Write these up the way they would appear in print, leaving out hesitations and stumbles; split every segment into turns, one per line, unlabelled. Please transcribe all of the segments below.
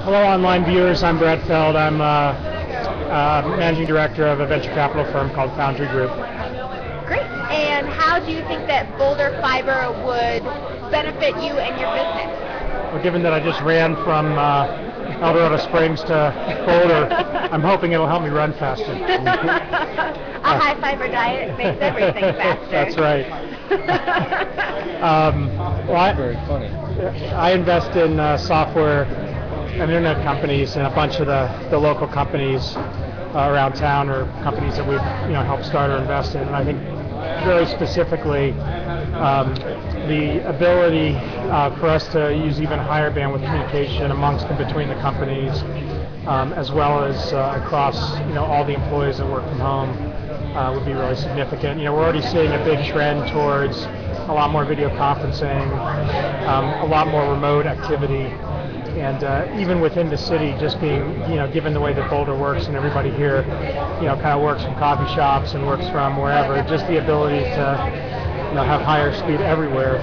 Hello, online viewers. I'm Brett Feld. I'm managing director of a venture capital firm called Foundry Group.
Great. And how do you think that Boulder Fiber would benefit you and your business?
Well, given that I just ran from El Dorado Springs to Boulder, I'm hoping it'll help me run faster.
A high fiber diet makes everything faster.
That's right.
Very funny.
I invest in software and internet companies, and a bunch of the local companies around town are companies that we've helped start or invest in. And I think very specifically the ability for us to use even higher bandwidth communication amongst and between the companies, as well as across all the employees that work from home, would be really significant. We're already seeing a big trend towards a lot more video conferencing, a lot more remote activity. And even within the city, just being, given the way that Boulder works and everybody here, kind of works from coffee shops and works from wherever, just the ability to, have higher speed everywhere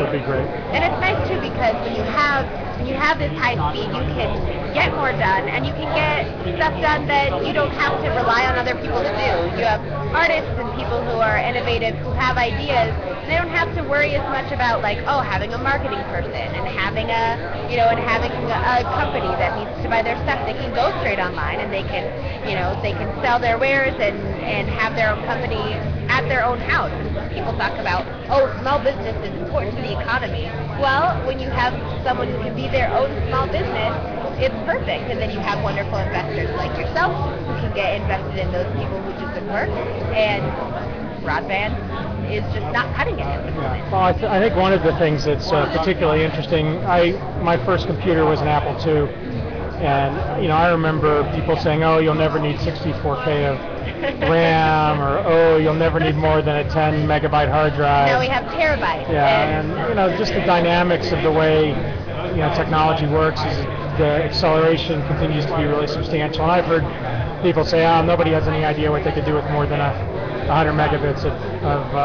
would be great.
And it's nice too because when you have this high speed, you can get more done, and you can get stuff done that you don't have to rely on other people to do. You have artists and people who are innovative, who have ideas. They don't have to worry as much about having a marketing person and having a company that needs to buy their stuff. They can go straight online and they can sell their wares and have their own company at their own house. And people talk about, small business is important to the economy. Well, when you have someone who can be their own small business, it's perfect. And then you have wonderful investors like yourself who can get invested in those people who do good work. And broadband is just not cutting it at the moment.
Well, I think one of the things that's particularly interesting, my first computer was an Apple II, and I remember people saying, you'll never need 64K of RAM, or you'll never need more than a 10 megabyte hard drive.
Now we have terabytes.
Yeah, and just the dynamics of the way technology works is the acceleration continues to be really substantial. And I've heard people say, nobody has any idea what they could do with more than 100 megabits of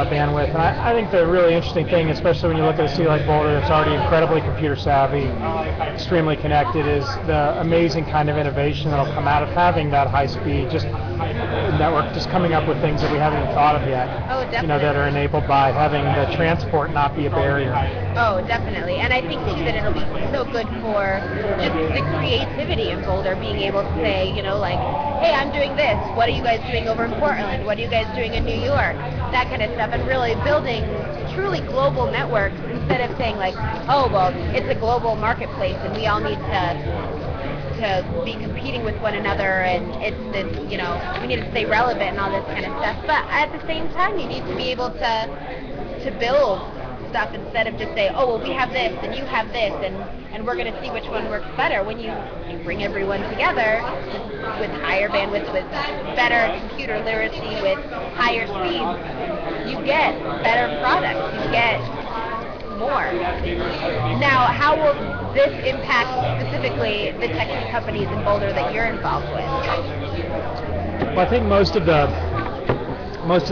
bandwidth. And I think the really interesting thing, especially when you look at a city like Boulder that's already incredibly computer savvy, extremely connected, is the amazing kind of innovation that'll come out of having that high speed network, just coming up with things that we haven't even thought of yet.
Oh, definitely.
That are enabled by having the transport not be a barrier.
Oh, definitely. And I think too that it'll be so good for just the creativity in Boulder, being able to say, hey, I'm doing this. What are you guys doing over in Portland? What are you guys doing in New York? That kind of stuff, and really building truly global networks instead of saying it's a global marketplace and we all need to be competing with one another, and it's this, we need to stay relevant and all this kind of stuff. But at the same time, you need to be able to build stuff instead of just say, we have this and you have this, and we're going to see which one works better. When you bring everyone together with higher bandwidth, with better computer literacy, with higher speeds, you get better products, you get more. Now, how will this impact specifically the tech companies in Boulder that you're involved with?
Well, I think most of the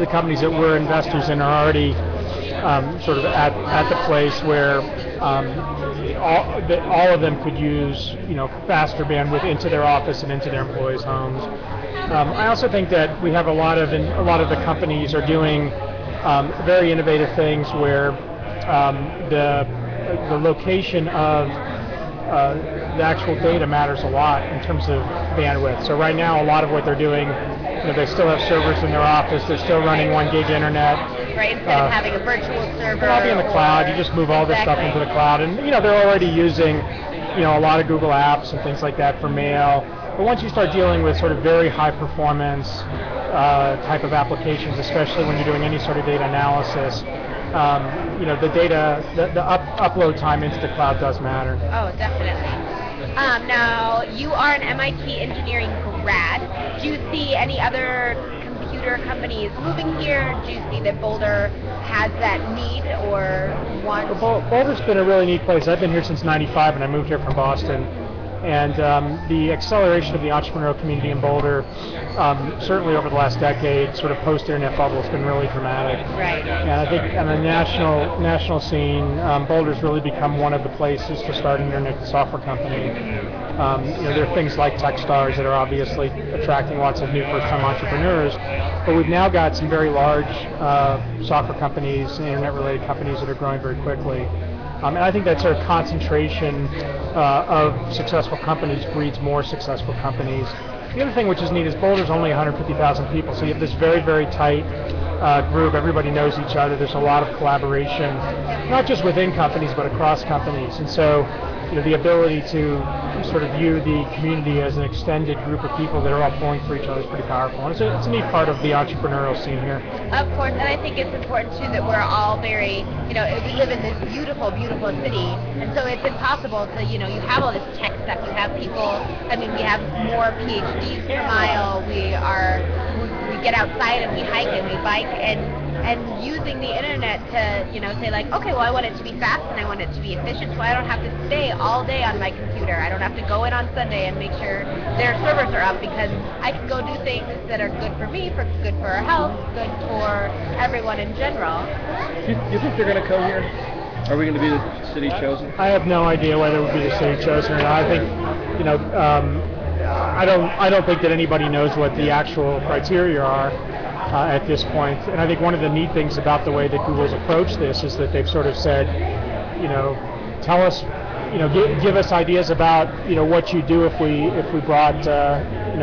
companies that we're investors in are already sort of at the place where all of them could use faster bandwidth into their office and into their employees' homes. I also think that we have a lot of the companies are doing very innovative things where the location of the actual data matters a lot in terms of bandwidth. So right now, a lot of what they're doing, they still have servers in their office. They're still running 1 gig internet.
Right, instead of having a virtual server.
It'll all be in the cloud. You just move all this stuff into the cloud, and they're already using a lot of Google Apps and things like that for mail. But once you start dealing with sort of very high performance type of applications, especially when you're doing any sort of data analysis, the data, the upload time into the cloud does matter.
Oh, definitely. Now, you are an MIT engineering grad. Do you see any other computer companies moving here? Do you see that Boulder has that need or wants?
Boulder's been a really neat place. I've been here since '95, and I moved here from Boston. And the acceleration of the entrepreneurial community in Boulder, certainly over the last decade, sort of post-internet bubble, has been really dramatic.
Right.
And I think on the national scene, Boulder's really become one of the places to start an internet software company. There are things like Techstars that are obviously attracting lots of new first-time entrepreneurs, but we've now got some very large software companies and internet-related companies that are growing very quickly. And I think that sort of concentration of successful companies breeds more successful companies. The other thing which is neat is Boulder's only 150,000 people, so you have this very, very tight group. Everybody knows each other. There's a lot of collaboration, not just within companies, but across companies. And so, the ability to sort of view the community as an extended group of people that are all pulling for each other is pretty powerful. And it's a neat part of the entrepreneurial scene here.
Of course, and I think it's important too that we're all very, we live in this beautiful, beautiful city, and so it's impossible to, you have all this tech stuff. You have people, we have more PhDs per mile. We get outside and we hike and we bike and using the internet to, say like, okay, well, I want it to be fast and I want it to be efficient, so I don't have to stay all day on my computer. I don't have to go in on Sunday and make sure their servers are up, because I can go do things that are good for me, good for our health, good for everyone in general.
Do you think they're going to come here? Are we going to be the city chosen?
I have no idea whether it would be the city chosen or not. I think, I don't think that anybody knows what the actual criteria are at this point. And I think one of the neat things about the way that Google's approached this is that they've sort of said, tell us, give us ideas about, what you do if we brought,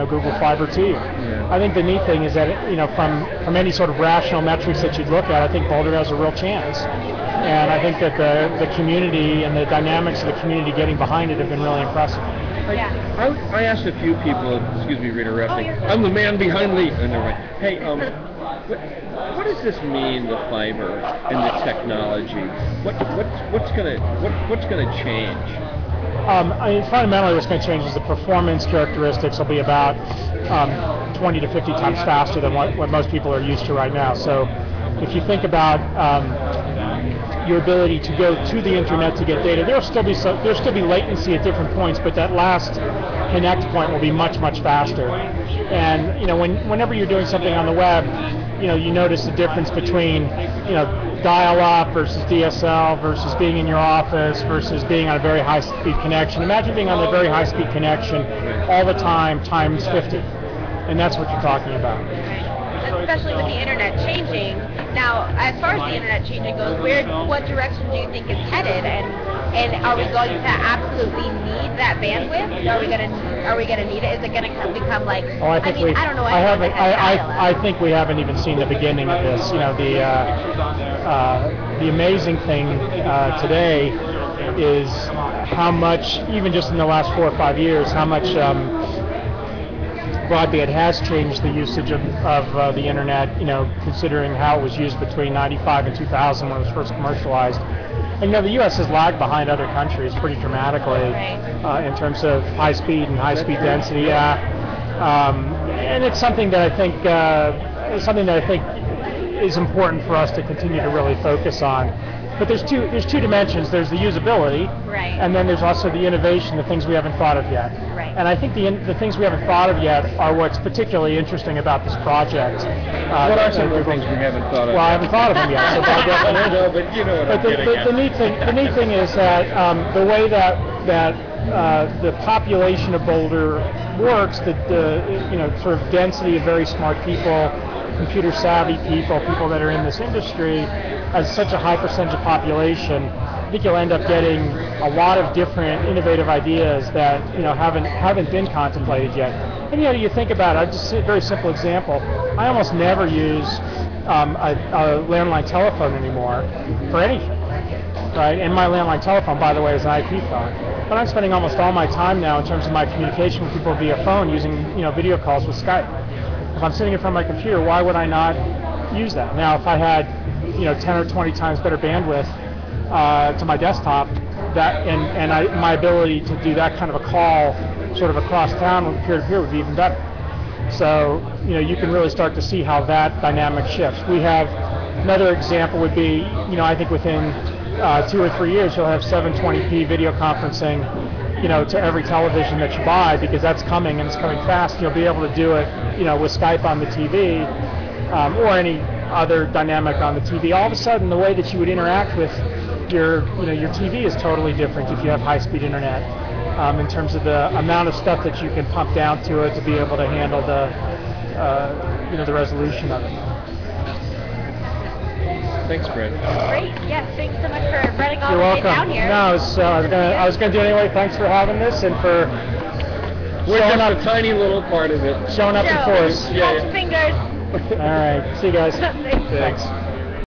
Google Fiber to you.
Yeah.
I think the neat thing is that, from any sort of rational metrics that you'd look at, I think Boulder has a real chance. And I think that the community and the dynamics of the community getting behind it have been really impressive.
I asked a few people, excuse me for interrupting, I'm the man behind the, hey, what does this mean, the fiber and the technology? What's gonna change?
Fundamentally what's going to change is the performance characteristics will be about 20 to 50 times faster than what most people are used to right now. So if you think about your ability to go to the internet to get data, there'll still be latency at different points, but that last connect point will be much, much faster. And whenever you're doing something on the web, you notice the difference between dial-up versus DSL versus being in your office versus being on a very high-speed connection. Imagine being on a very high-speed connection all the time times 50, and that's what you're talking about.
Especially with the internet changing. Now, as far as the internet changing goes, what direction do you think it's headed, and are we going to absolutely need that bandwidth? Are we going to need it? Is it going to become like?
Oh, I don't know. I think we haven't even seen the beginning of this. The amazing thing today is how much, even just in the last 4 or 5 years, how much broadband has changed the usage of the internet, considering how it was used between 95 and 2000 when it was first commercialized. And the U.S. has lagged behind other countries pretty dramatically in terms of high speed and high speed density. And it's something that I think is important for us to continue to really focus on. But there's two dimensions. There's the usability, and then there's also the innovation, the things we haven't thought of yet. And I think the things we haven't thought of yet are what's particularly interesting about this project.
What are some of the things we haven't thought of?
Well, I haven't thought of them yet. So by definition,
no, but you know what I'm getting at.
The neat thing is that the way that the population of Boulder works, the sort of density of very smart people, computer savvy people that are in this industry, as such a high percentage of population, I think you'll end up getting a lot of different innovative ideas that haven't been contemplated yet. And you think about it. Just a very simple example. I almost never use a landline telephone anymore for anything, right? And my landline telephone, by the way, is an IP phone. But I'm spending almost all my time now in terms of my communication with people via phone using video calls with Skype. If I'm sitting in front of my computer, why would I not use that? Now, if I had 10 or 20 times better bandwidth to my desktop, my ability to do that kind of a call sort of across town peer-to-peer would be even better. So you can really start to see how that dynamic shifts. We have another example would be I think within 2 or 3 years you'll have 720p video conferencing to every television that you buy, because that's coming and it's coming fast. You'll be able to do it, with Skype on the TV or any other dynamic on the TV. All of a sudden, the way that you would interact with your TV is totally different if you have high-speed internet, in terms of the amount of stuff that you can pump down to it to be able to handle the resolution of it.
Thanks, Brad.
Great. Yes. Thanks so much for running all
You're
the way
welcome.
down here.
No, I was gonna do it anyway. Thanks for having this and for
We're
showing
just
up,
a tiny little part of it.
showing up in force.
Yeah,
Lots of fingers.
All right. See you guys.
Thanks.
Thanks.